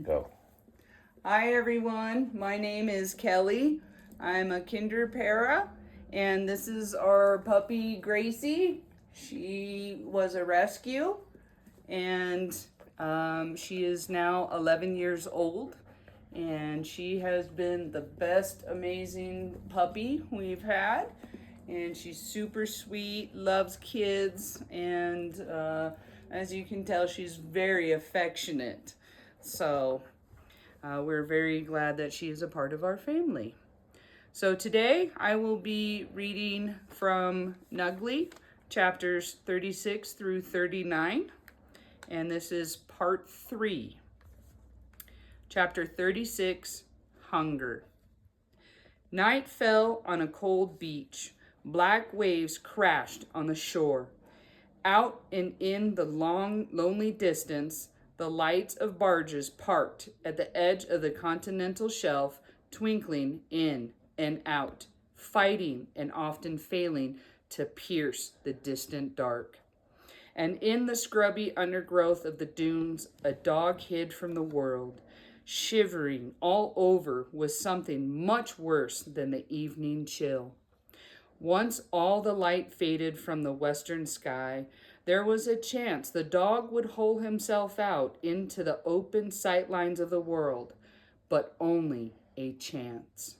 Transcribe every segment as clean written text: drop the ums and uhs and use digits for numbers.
Go. Hi everyone, my name is Kelly. I'm a Kinderpara, and this is our puppy Gracie. She was a rescue, and she is now 11 years old, and she has been the best, amazing puppy we've had. And she's super sweet, loves kids, and as you can tell, she's very affectionate. So we're very glad that she is a part of our family. So today I will be reading from Nuggly, chapters 36 through 39, and this is part 3. Chapter 36, Hunger. Night fell on a cold beach. Black waves crashed on the shore. Out and in the long, lonely distance, the lights of barges parked at the edge of the continental shelf, twinkling in and out, fighting and often failing to pierce the distant dark. And in the scrubby undergrowth of the dunes, a dog hid from the world. Shivering all over was something much worse than the evening chill. Once all the light faded from the western sky, there was a chance the dog would hole himself out into the open sightlines of the world, but only a chance.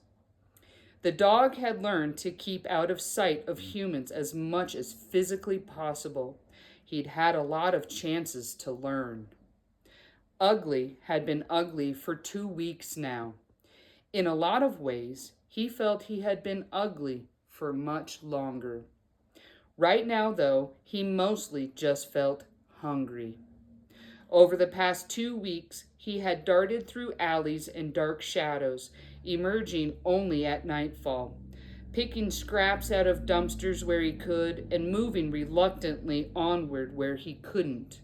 The dog had learned to keep out of sight of humans as much as physically possible. He'd had a lot of chances to learn. Ugly had been ugly for 2 weeks now. In a lot of ways, he felt he had been ugly for much longer. Right now, though, he mostly just felt hungry. Over the past 2 weeks, he had darted through alleys and dark shadows, emerging only at nightfall, picking scraps out of dumpsters where he could, and moving reluctantly onward where he couldn't,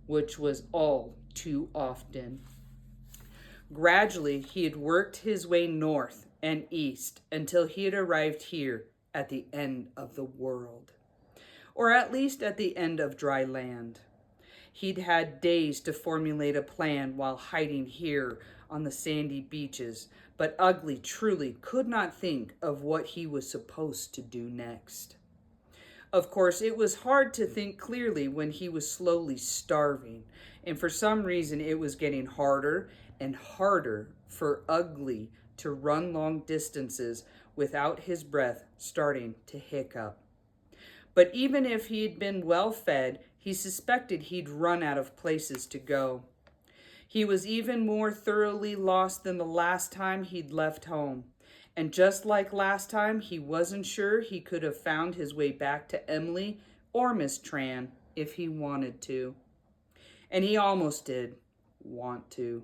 which was all too often. Gradually, he had worked his way north and east until he had arrived here at the end of the world, or at least at the end of dry land. He'd had days to formulate a plan while hiding here on the sandy beaches, but Ugly truly could not think of what he was supposed to do next. Of course, it was hard to think clearly when he was slowly starving, and for some reason it was getting harder and harder for Ugly to run long distances without his breath starting to hiccup. But even if he'd been well fed, he suspected he'd run out of places to go. He was even more thoroughly lost than the last time he'd left home. And just like last time, he wasn't sure he could have found his way back to Emily or Miss Tran if he wanted to. And he almost did want to.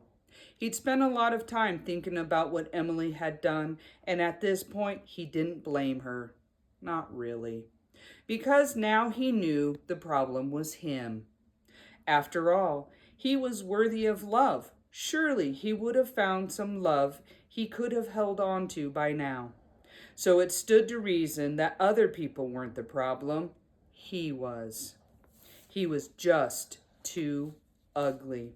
He'd spent a lot of time thinking about what Emily had done, and at this point, he didn't blame her. Not really. Because now he knew the problem was him. After all, he was worthy of love. Surely he would have found some love he could have held on to by now. So it stood to reason that other people weren't the problem. He was. He was just too ugly.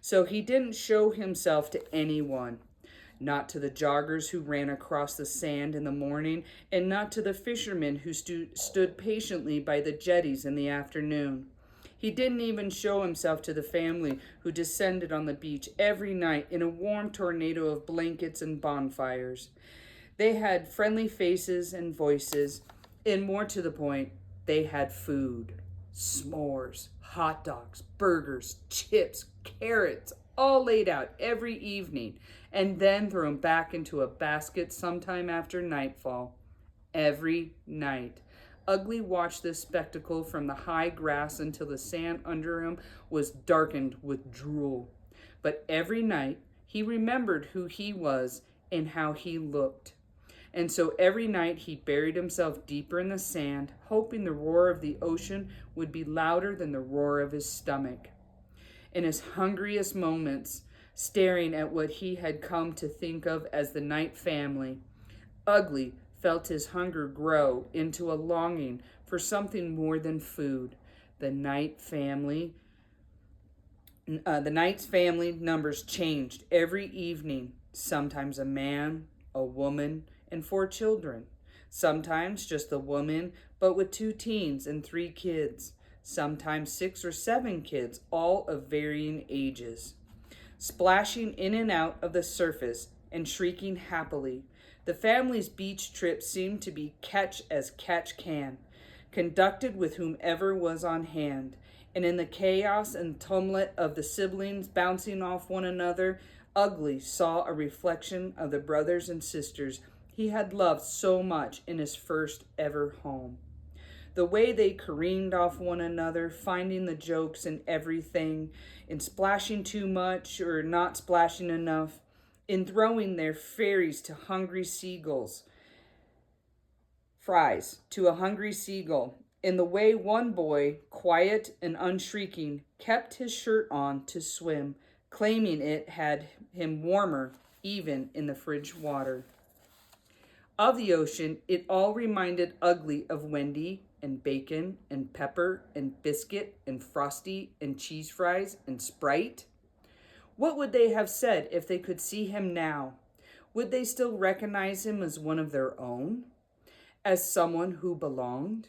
So he didn't show himself to anyone. Not to the joggers who ran across the sand in the morning, and not to the fishermen who stood patiently by the jetties in the afternoon. He didn't even show himself to the family who descended on the beach every night in a warm tornado of blankets and bonfires. They had friendly faces and voices, and more to the point, they had food. S'mores, hot dogs, burgers, chips, carrots, all laid out every evening, and then thrown back into a basket sometime after nightfall. Every night. Ugly watched this spectacle from the high grass until the sand under him was darkened with drool. But every night he remembered who he was and how he looked. And so every night he buried himself deeper in the sand, hoping the roar of the ocean would be louder than the roar of his stomach. In his hungriest moments, staring at what he had come to think of as the night family, Ugly felt his hunger grow into a longing for something more than food. The night family The Knight's family numbers changed every evening. Sometimes a man, a woman, and 4 children. Sometimes just the woman, but with 2 teens and 3 kids. Sometimes 6 or 7 kids, all of varying ages. Splashing in and out of the surface and shrieking happily. The family's beach trip seemed to be catch as catch can, conducted with whomever was on hand, and in the chaos and tumult of the siblings bouncing off one another, Ugly saw a reflection of the brothers and sisters he had loved so much in his first ever home. The way they careened off one another, finding the jokes in everything, in splashing too much or not splashing enough, in throwing their fries to hungry seagulls, fries to a hungry seagull, in the way one boy, quiet and unshrieking, kept his shirt on to swim, claiming it had him warmer even in the fridge water. Of the ocean, it all reminded Ugly of Wendy and Bacon and Pepper and Biscuit and Frosty and cheese fries and Sprite. What would they have said if they could see him now? Would they still recognize him as one of their own? As someone who belonged?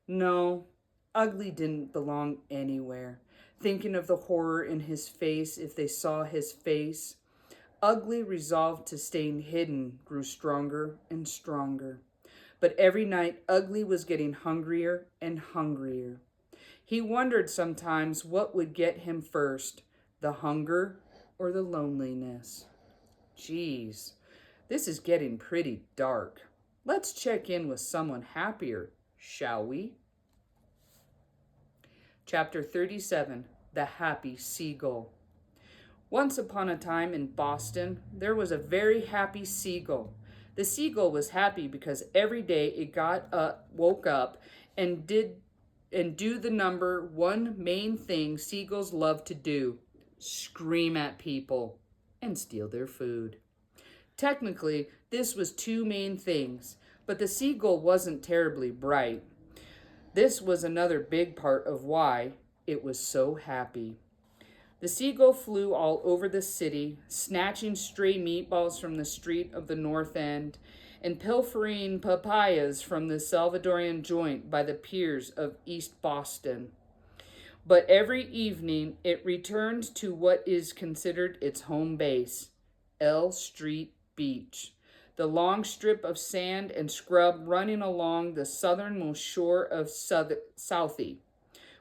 No, Ugly didn't belong anywhere. Thinking of the horror in his face if they saw his face, Ugly resolved to stay hidden grew stronger and stronger. But every night, Ugly was getting hungrier and hungrier. He wondered sometimes what would get him first, the hunger or the loneliness. Geez, this is getting pretty dark. Let's check in with someone happier, shall we? Chapter 37, The Happy Seagull. Once upon a time in Boston, there was a very happy seagull. The seagull was happy because every day it woke up and do the number one main thing seagulls love to do: scream at people and steal their food. Technically, this was 2 main things, but the seagull wasn't terribly bright. This was another big part of why it was so happy. The seagull flew all over the city, snatching stray meatballs from the street of the North End and pilfering papayas from the Salvadorian joint by the piers of East Boston. But every evening it returned to what is considered its home base, L Street Beach, the long strip of sand and scrub running along the southernmost shore of Southie,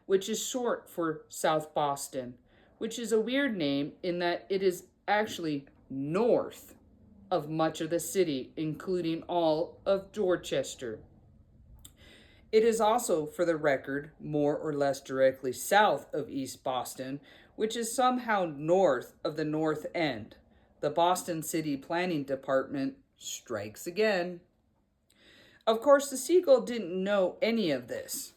which is short for South Boston, which is a weird name in that it is actually north of much of the city, including all of Dorchester. It is also, for the record, more or less directly south of East Boston, which is somehow north of the North End. The Boston City Planning Department strikes again. Of course, the seagull didn't know any of this.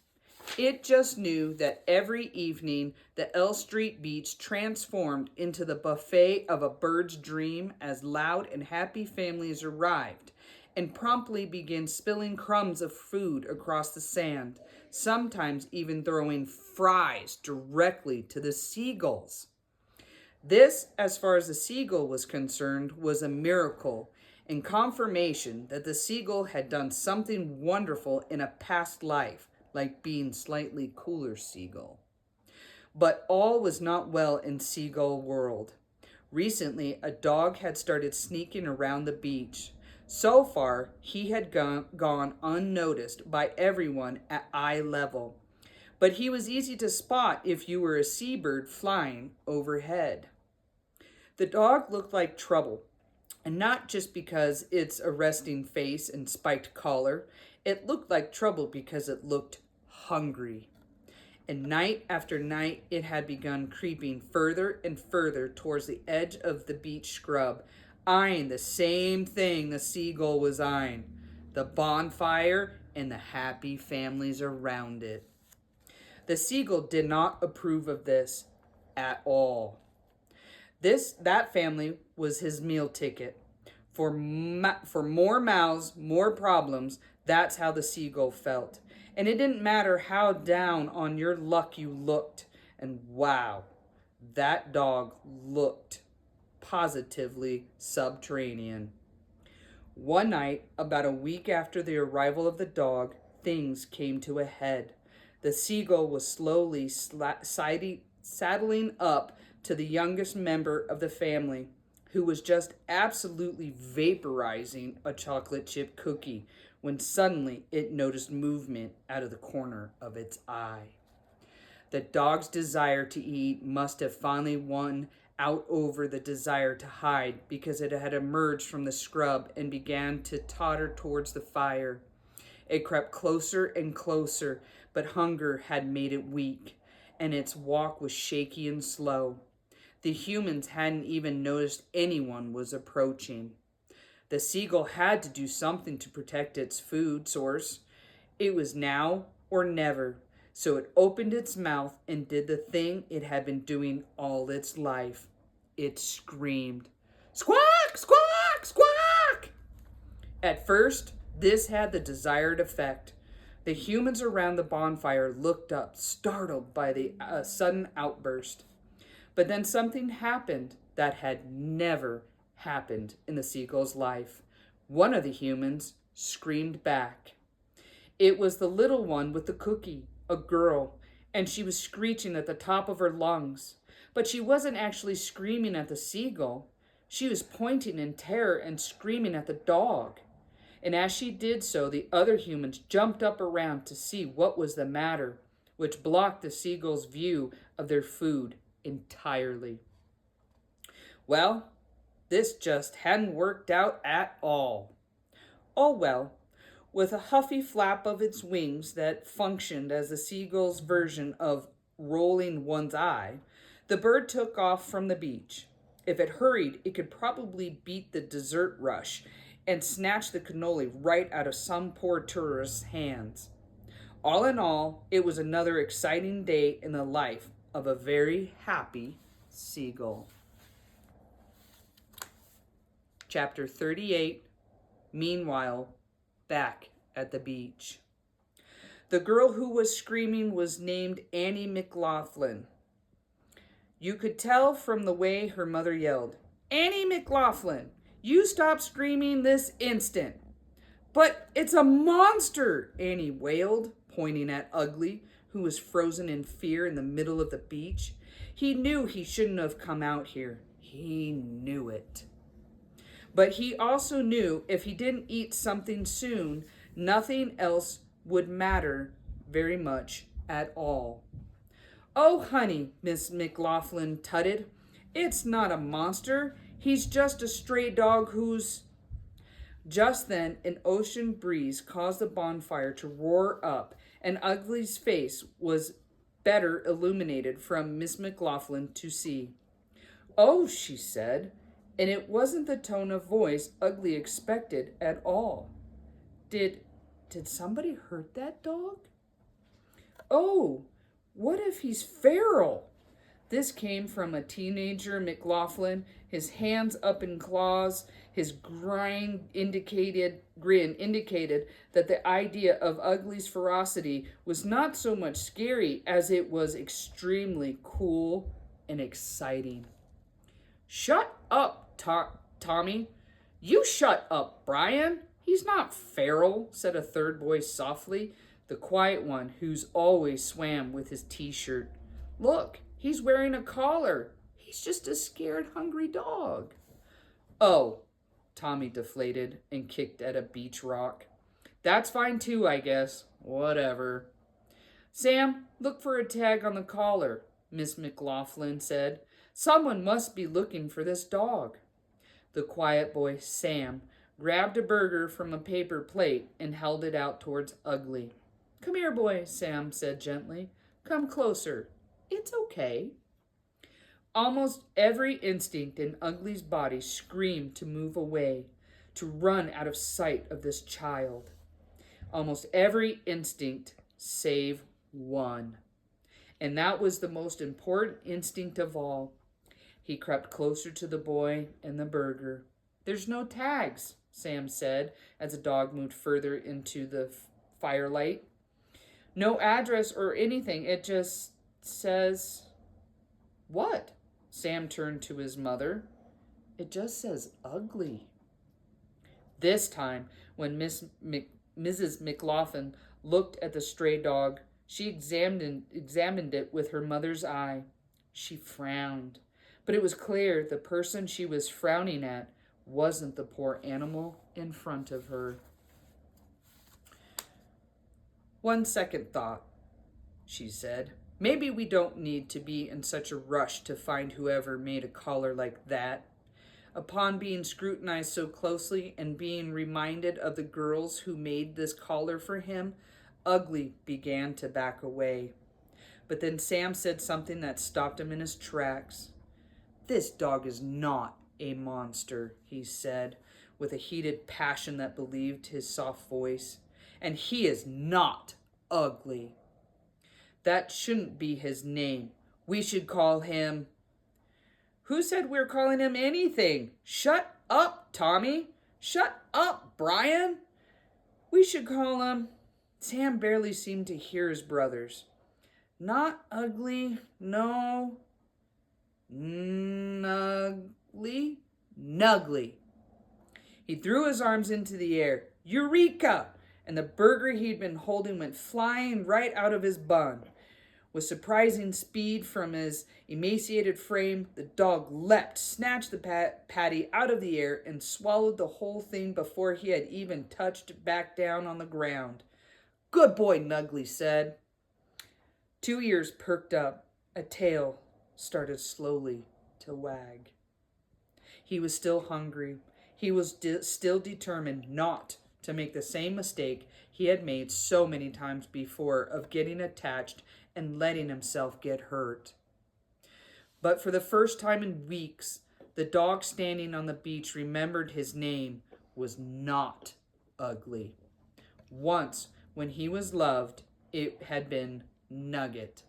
It just knew that every evening the L Street Beach transformed into the buffet of a bird's dream as loud and happy families arrived and promptly began spilling crumbs of food across the sand, sometimes even throwing fries directly to the seagulls. This, as far as the seagull was concerned, was a miracle and confirmation that the seagull had done something wonderful in a past life, like being slightly cooler seagull. But all was not well in seagull world. Recently, a dog had started sneaking around the beach. So far, he had gone unnoticed by everyone at eye level. But he was easy to spot if you were a seabird flying overhead. The dog looked like trouble, and not just because its arresting face and spiked collar. It looked like trouble because it looked hungry. And night after night, it had begun creeping further and further towards the edge of the beach scrub, eyeing the same thing the seagull was eyeing, the bonfire and the happy families around it. The seagull did not approve of this at all. That family was his meal ticket. For more mouths, more problems, that's how the seagull felt. And it didn't matter how down on your luck you looked. And wow, That dog looked positively subterranean. One night, about a week after the arrival of the dog, things came to a head. The seagull was slowly saddling up to the youngest member of the family, who was just absolutely vaporizing a chocolate chip cookie when suddenly it noticed movement out of the corner of its eye. The dog's desire to eat must have finally won out over the desire to hide, because it had emerged from the scrub and began to totter towards the fire. It crept closer and closer, but hunger had made it weak, and its walk was shaky and slow. The humans hadn't even noticed anyone was approaching. The seagull had to do something to protect its food source. It was now or never. So it opened its mouth and did the thing it had been doing all its life. It screamed, "Squawk, squawk, squawk!" At first, this had the desired effect. The humans around the bonfire looked up, startled by the sudden outburst. But then something happened that had never happened in the seagull's life. One of the humans screamed back. It was the little one with the cookie, a girl, and she was screeching at the top of her lungs. But she wasn't actually screaming at the seagull. She was pointing in terror and screaming at the dog. And as she did so, the other humans jumped up around to see what was the matter, which blocked the seagull's view of their food entirely. Well, this just hadn't worked out at all. Oh well. With a huffy flap of its wings that functioned as the seagull's version of rolling one's eye, the bird took off from the beach. If it hurried, it could probably beat the dessert rush and snatch the cannoli right out of some poor tourist's hands. All in all, it was another exciting day in the life of a very happy seagull. Chapter 38. Meanwhile, back at the beach. The girl who was screaming was named Annie McLaughlin. You could tell from the way her mother yelled, "Annie McLaughlin, you stop screaming this instant." "But it's a monster," Annie wailed, pointing at Ugly, who was frozen in fear in the middle of the beach. He knew he shouldn't have come out here. He knew it. But he also knew if he didn't eat something soon, nothing else would matter very much at all. "Oh, honey," Miss McLaughlin tutted. "It's not a monster. He's just a stray dog who's..." Just then, an ocean breeze caused the bonfire to roar up, and Ugly's face was better illuminated from Miss McLaughlin to see. "Oh," she said, and it wasn't the tone of voice Ugly expected at all. Did somebody hurt that dog? "Oh, what if he's feral?" This came from a teenager McLaughlin, his hands up in claws. His grin indicated that the idea of Ugly's ferocity was not so much scary as it was extremely cool and exciting. "Shut up, Tommy." "You shut up, Brian. He's not feral," said a third voice softly, the quiet one who's always swam with his t-shirt. "Look, he's wearing a collar. He's just a scared, hungry dog." "Oh," Tommy deflated and kicked at a beach rock. "That's fine too, I guess. Whatever." "Sam, look for a tag on the collar," Miss McLaughlin said. "Someone must be looking for this dog." The quiet boy, Sam, grabbed a burger from a paper plate and held it out towards Ugly. "Come here, boy," Sam said gently. "Come closer. It's okay." Almost every instinct in Ugly's body screamed to move away, to run out of sight of this child. Almost every instinct save one. And that was the most important instinct of all. He crept closer to the boy and the burger. "There's no tags," Sam said as the dog moved further into the firelight. "No address or anything. It just says..." What? Sam turned to his mother. It just says ugly. This time, when Mrs. McLaughlin looked at the stray dog, she examined it with her mother's eye. She frowned, but it was clear the person she was frowning at wasn't the poor animal in front of her. One second thought, she said. Maybe we don't need to be in such a rush to find whoever made a collar like that. Upon being scrutinized so closely and being reminded of the girls who made this collar for him, Ugly began to back away. But then Sam said something that stopped him in his tracks. This dog is not a monster, he said, with a heated passion that believed his soft voice. And he is not ugly. That shouldn't be his name. We should call him... Who said we're calling him anything? Shut up, Tommy. Shut up, Brian. We should call him... Sam barely seemed to hear his brothers. Not ugly, no. Nuggly? Nuggly. He threw his arms into the air. Eureka! And the burger he'd been holding went flying right out of his bun. With surprising speed from his emaciated frame, the dog leapt, snatched the patty out of the air, and swallowed the whole thing before he had even touched back down on the ground. Good boy, Nuggly said. Two ears perked up. A tail started slowly to wag. He was still hungry. He was still determined not to make the same mistake he had made so many times before of getting attached and letting himself get hurt. But for the first time in weeks, the dog standing on the beach remembered his name was not Ugly. Once, when he was loved, it had been Nugget.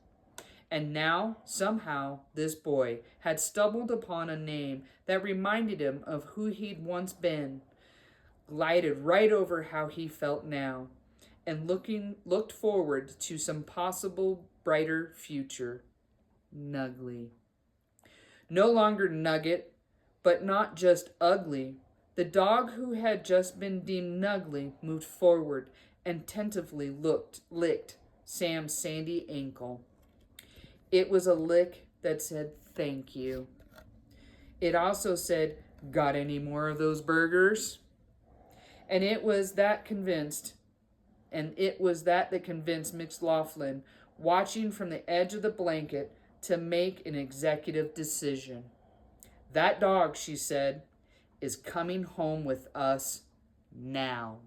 And now, somehow, this boy had stumbled upon a name that reminded him of who he'd once been, glided right over how he felt now, and looked forward to some possible brighter future. Nuggly. No longer Nugget, but not just Ugly. The dog who had just been deemed Nuggly moved forward and tentatively licked Sam's sandy ankle. It was a lick that said, thank you. It also said, got any more of those burgers? And it was that convinced McLaughlin, watching from the edge of the blanket, to make an executive decision. That dog, she said, is coming home with us now.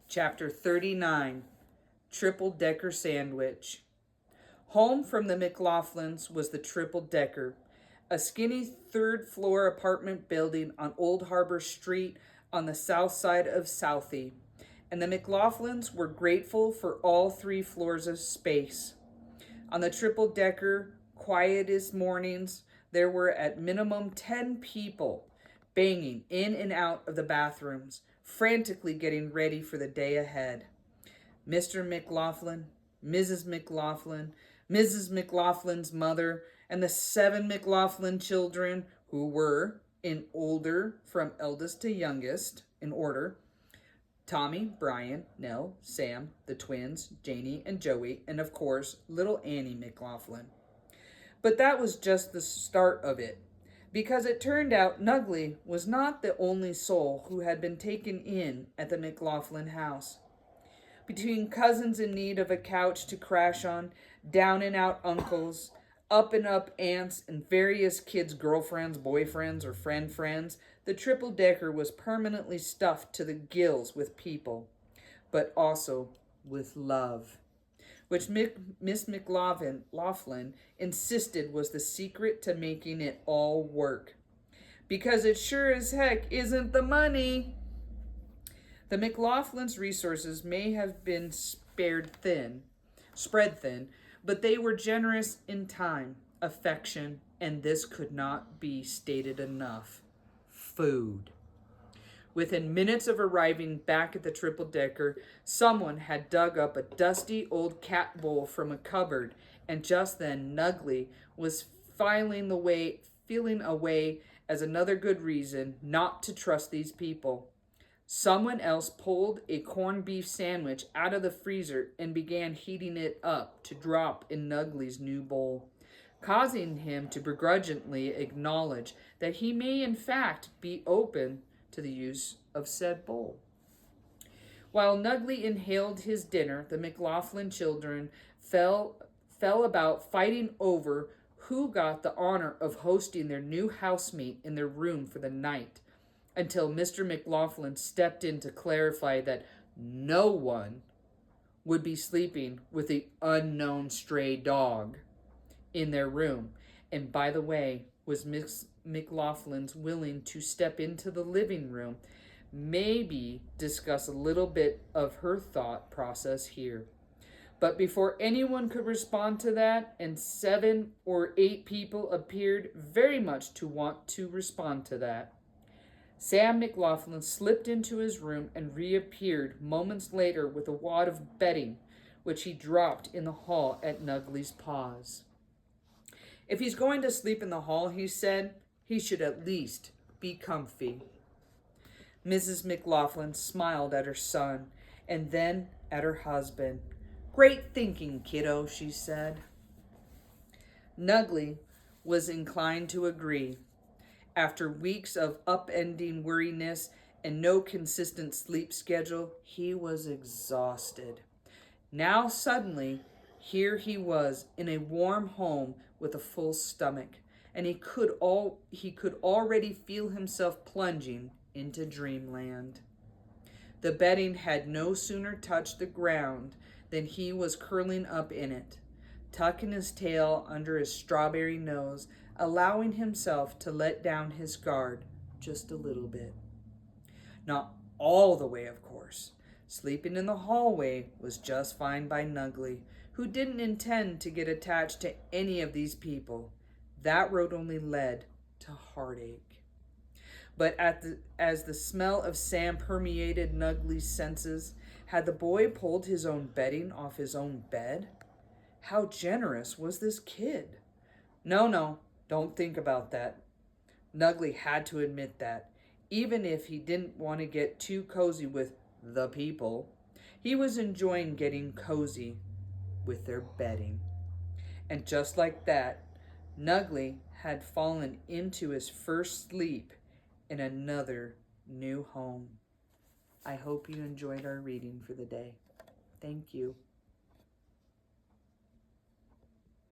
Chapter 39, Triple-Decker Sandwich. Home from the McLaughlins was the triple-decker, a skinny third-floor apartment building on Old Harbor Street on the south side of Southie, and the McLaughlins were grateful for all 3 floors of space. On the triple-decker, quietest mornings, there were at minimum 10 people banging in and out of the bathrooms, frantically getting ready for the day ahead. Mr. McLaughlin, Mrs. McLaughlin, Mrs. McLaughlin's mother, and the 7 McLaughlin children, who were, in order from eldest to youngest, in order, Tommy, Brian, Nell, Sam, the twins, Janie, and Joey, and of course, little Annie McLaughlin. But that was just the start of it, because it turned out Nuggly was not the only soul who had been taken in at the McLaughlin house. Between cousins in need of a couch to crash on, down and out uncles, up and up aunts, and various kids' girlfriends, boyfriends, or friends, the triple-decker was permanently stuffed to the gills with people, but also with love, which Miss McLaughlin insisted was the secret to making it all work. Because it sure as heck isn't the money. The McLaughlins' resources may have been spread thin, but they were generous in time, affection, and this could not be stated enough. Food. Within minutes of arriving back at the triple-decker, someone had dug up a dusty old cat bowl from a cupboard And just then, Nuggly was feeling away as another good reason not to trust these people. Someone else pulled a corned beef sandwich out of the freezer and began heating it up to drop in Nuggly's new bowl, causing him to begrudgingly acknowledge that he may in fact be open to the use of said bowl. While Nuggly inhaled his dinner, the McLaughlin children fell about fighting over who got the honor of hosting their new housemate in their room for the night, until Mr. McLaughlin stepped in to clarify that no one would be sleeping with the unknown stray dog in their room. And by the way, was Miss McLaughlin's willing to step into the living room, maybe discuss a little bit of her thought process here. But before anyone could respond to that, and 7 or 8 people appeared very much to want to respond to that, Sam McLaughlin slipped into his room and reappeared moments later with a wad of bedding, which he dropped in the hall at Nuggly's paws. If he's going to sleep in the hall, he said, he should at least be comfy. Mrs. McLaughlin smiled at her son and then at her husband. "Great thinking, kiddo," she said. Nuggly was inclined to agree. After weeks of upending worriness and no consistent sleep schedule, he was exhausted. Now suddenly, here he was in a warm home with a full stomach, and he could already feel himself plunging into dreamland. The bedding had no sooner touched the ground than he was curling up in it, tucking his tail under his strawberry nose, allowing himself to let down his guard just a little bit. Not all the way, of course. Sleeping in the hallway was just fine by Nuggly, who didn't intend to get attached to any of these people. That road only led to heartache. But as the smell of Sam permeated Nuggly's senses, had the boy pulled his own bedding off his own bed? How generous was this kid? No, don't think about that. Nuggly had to admit that, even if he didn't want to get too cozy with the people, he was enjoying getting cozy with their bedding. And just like that, Nuggly had fallen into his first sleep in another new home. I hope you enjoyed our reading for the day. Thank you.